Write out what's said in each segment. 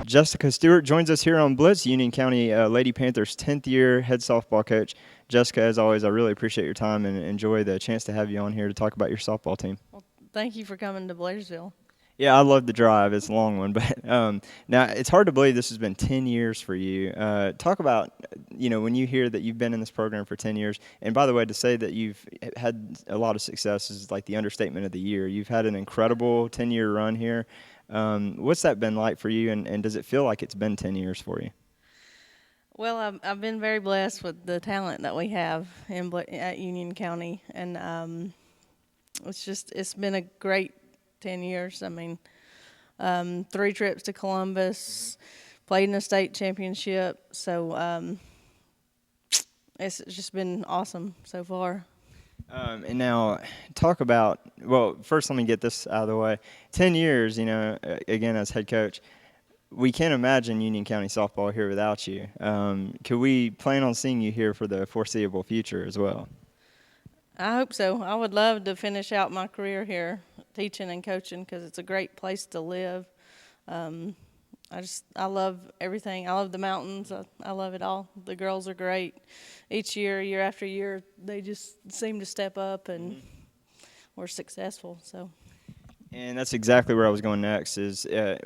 Jessica Stewart joins us here on BLITZ, Union County Lady Panthers 10th year head softball coach. Jessica, as always, I really appreciate your time and enjoy the chance to have you on here to talk about your softball team. Well, thank you for coming to Blairsville. Yeah, I love the drive. It's a long one, but now it's hard to believe this has been 10 years for you. Talk about, when you hear that you've been in this program for 10 years, and by the way, to say that you've had a lot of success is like the understatement of the year. You've had an incredible 10-year run here. What's that been like for you, and does it feel like it's been 10 years for you? Well, I've been very blessed with the talent that we have at Union County, and it's been a great 10 years. I mean, 3 trips to Columbus, played in a state championship, so it's just been awesome so far. And now, talk about, well, first let me get this out of the way. 10 years, again, as head coach, we can't imagine Union County softball here without you. Could we plan on seeing you here for the foreseeable future as well? I hope so. I would love to finish out my career here, teaching and coaching, because it's a great place to live. Um, I love everything. I love the mountains. I love it all. The girls are great. Each year after year, they just seem to step up, and we're successful. So. And that's exactly where I was going next. I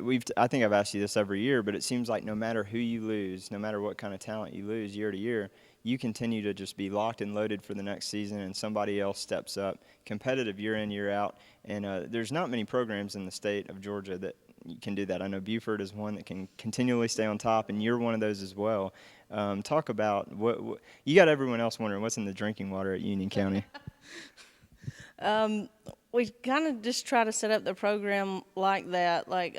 think I've asked you this every year, but it seems like no matter who you lose, no matter what kind of talent you lose year to year, you continue to just be locked and loaded for the next season, and somebody else steps up, competitive year in, year out. And there's not many programs in the state of Georgia that can do that. I know Buford is one that can continually stay on top, and you're one of those as well. Talk about what you got. Everyone else wondering what's in the drinking water at Union County. We kind of just try to set up the program like that, like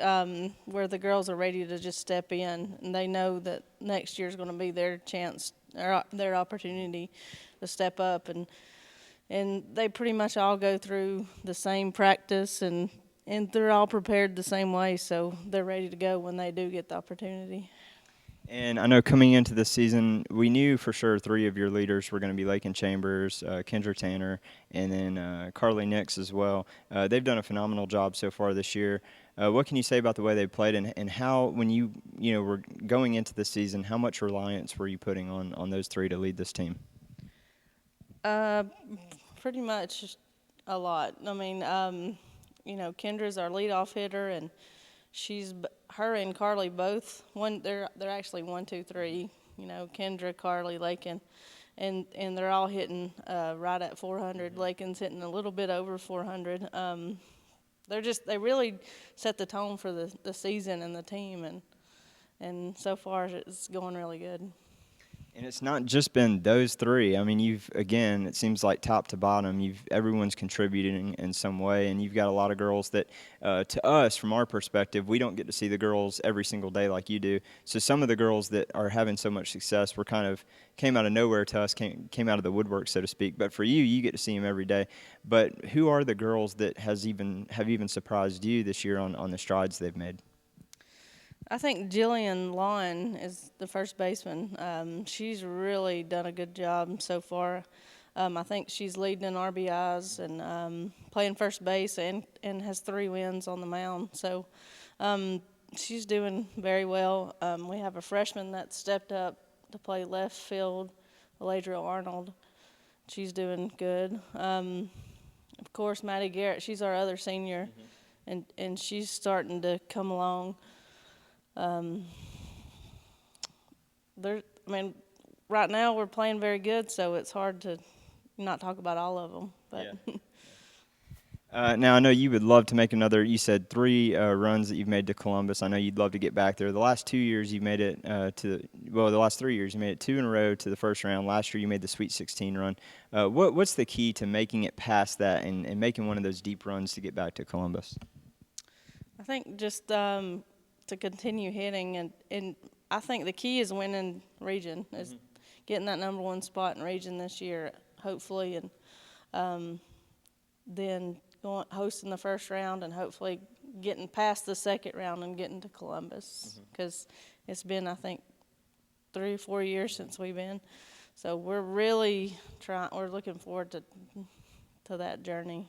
where the girls are ready to just step in, and they know that next year is going to be their chance, their opportunity to step up, and they pretty much all go through the same practice, and they're all prepared the same way, so they're ready to go when they do get the opportunity. And I know coming into this season, we knew for sure 3 of your leaders were going to be Lakin Chambers, Kendra Tanner, and then Carly Nix as well. They've done a phenomenal job so far this year. What can you say about the way they played, and how, when you were going into the season, how much reliance were you putting on those 3 to lead this team? Uh, Pretty much a lot. I mean, Kendra's our leadoff hitter, and her and Carly both one. They're actually 1, 2, 3. Kendra, Carly, Lakin, and they're all hitting right at 400. Lakin's hitting a little bit over 400. They really set the tone for the season and the team, and so far it's going really good. And it's not just been those 3. I mean, it seems like top to bottom, everyone's contributing in some way, and you've got a lot of girls that, to us, from our perspective, we don't get to see the girls every single day like you do. So some of the girls that are having so much success came out of nowhere to us, came out of the woodwork, so to speak. But for you, you get to see them every day. But who are the girls that have even surprised you this year on the strides they've made? I think Jillian Lawn is the first baseman. She's really done a good job so far. I think she's leading in RBIs and playing first base and has 3 wins on the mound. So she's doing very well. We have a freshman that stepped up to play left field, Eladriel Arnold. She's doing good. Of course, Maddie Garrett, she's our other senior, and she's starting to come along. Right now we're playing very good, so it's hard to not talk about all of them. But Now, I know you would love to make another. You said 3 runs that you've made to Columbus. I know you'd love to get back there. The last 2 years you made it the last 3 years you made it 2 in a row to the first round. Last year you made the Sweet 16 run. What's the key to making it past that and making one of those deep runs to get back to Columbus? I think just to continue hitting, and I think the key is winning region, is getting that number 1 spot in region this year, hopefully, and then hosting the first round, and hopefully getting past the second round and getting to Columbus, because it's been, I think, 3 or 4 years since we've been. So we're really we're looking forward to that journey.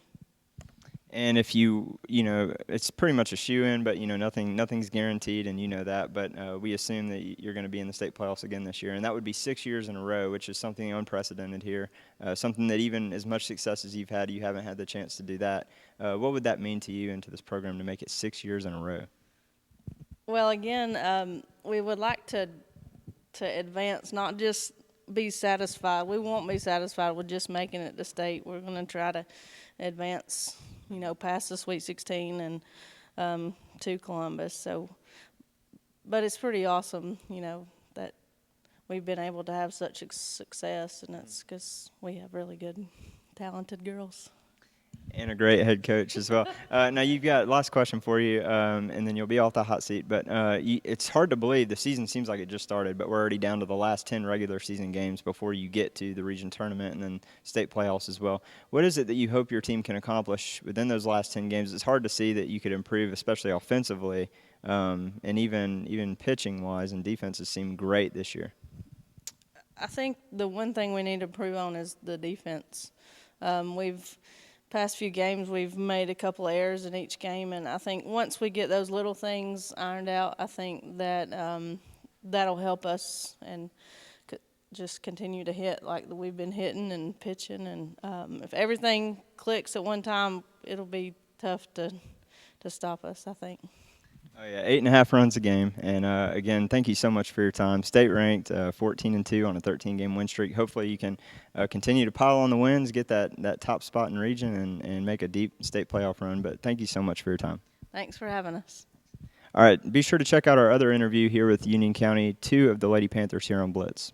And if it's pretty much a shoe-in, but nothing's guaranteed, and you know that. But we assume that you're going to be in the state playoffs again this year, and that would be 6 years in a row, which is something unprecedented here. Something that even as much success as you've had, you haven't had the chance to do that. What would that mean to you and to this program to make it 6 years in a row? Well, again, we would like to advance, not just be satisfied. We won't be satisfied with just making it to state. We're going to try to advance, past the Sweet 16 and to Columbus. So, but it's pretty awesome, that we've been able to have such success, and it's because we have really good, talented girls. And a great head coach as well. Now you've got last question for you, and then you'll be off the hot seat. But it's hard to believe the season seems like it just started, but we're already down to the last 10 regular season games before you get to the region tournament and then state playoffs as well. What is it that you hope your team can accomplish within those last 10 games? It's hard to see that you could improve, especially offensively, and even pitching wise, and defenses seem great this year. I think the one thing we need to improve on is the defense. We've past few games we've made a couple errors in each game, and I think once we get those little things ironed out, I think that that'll help us and just continue to hit like we've been hitting and pitching. And if everything clicks at one time, it'll be tough to stop us, I think. Oh yeah, 8.5 runs a game, and again, thank you so much for your time. State ranked, 14-2 on a 13-game win streak. Hopefully, you can continue to pile on the wins, get that top spot in region, and make a deep state playoff run. But thank you so much for your time. Thanks for having us. All right, be sure to check out our other interview here with Union County, 2 of the Lady Panthers here on Blitz.